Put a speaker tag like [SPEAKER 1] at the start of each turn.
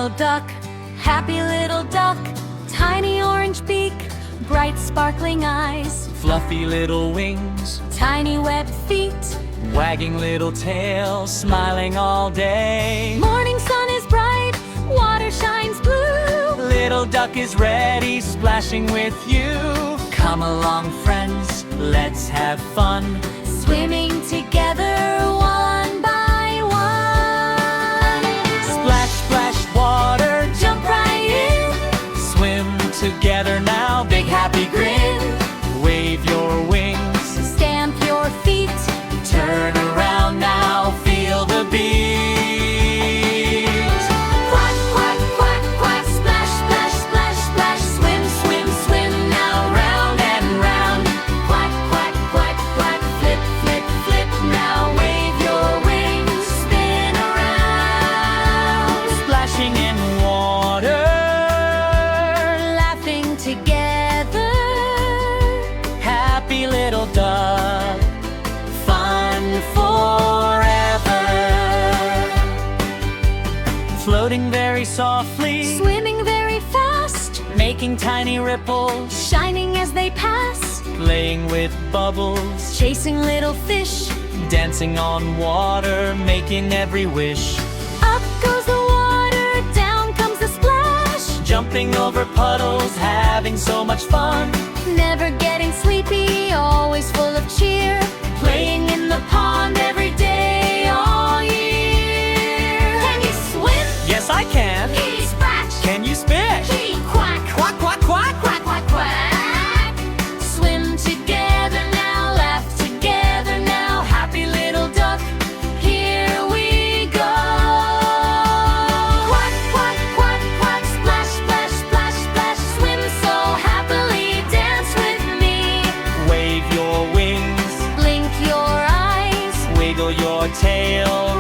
[SPEAKER 1] little duck, happy little duck, tiny orange beak, bright sparkling eyes,
[SPEAKER 2] fluffy little wings,
[SPEAKER 1] tiny webbed feet,
[SPEAKER 2] wagging little tail, smiling all day.
[SPEAKER 1] Morning sun is bright, water shines blue.
[SPEAKER 2] Little duck is ready, splashing with you. Come along, friends, let's have fun,
[SPEAKER 1] Swimming together one by one.
[SPEAKER 2] Splash, splash, water,
[SPEAKER 1] Jump right in,
[SPEAKER 2] swim together now, big happy grin. Wave your wings,
[SPEAKER 1] stamp your feet,
[SPEAKER 2] turn around now, feel the beat.
[SPEAKER 1] quack, quack, quack, quack, splash, splash, splash, splash, swim, swim, swim now, round and round. Quack, quack, quack, quack, flip, flip, flip now, wave your wings, spin around.
[SPEAKER 2] Splashing in water,
[SPEAKER 1] Laughing together,
[SPEAKER 2] happy little duck, fun forever. Floating very softly,
[SPEAKER 1] swimming very fast,
[SPEAKER 2] making tiny ripples,
[SPEAKER 1] shining as they pass,
[SPEAKER 2] playing with bubbles,
[SPEAKER 1] chasing little fish.
[SPEAKER 2] dancing on water, making every wish.
[SPEAKER 1] Up goes the water, down comes the splash,
[SPEAKER 2] Jumping over puddles, having so much fun.
[SPEAKER 1] never getting sleepy, always full of cheer, playing in the pond every day, all year. Can you swim?
[SPEAKER 2] Yes, I can.
[SPEAKER 1] Scratch!
[SPEAKER 2] Can you spit?
[SPEAKER 1] Quack!
[SPEAKER 2] Quack, quack, quack.
[SPEAKER 1] Quack, quack, quack! Swim together now, laugh together now, happy little duck, here we go. Quack, quack, quack, quack, splash, splash, splash, splash, swim so happily, dance with me.
[SPEAKER 2] Wave your wings,
[SPEAKER 1] Blink your eyes,
[SPEAKER 2] wiggle your tail,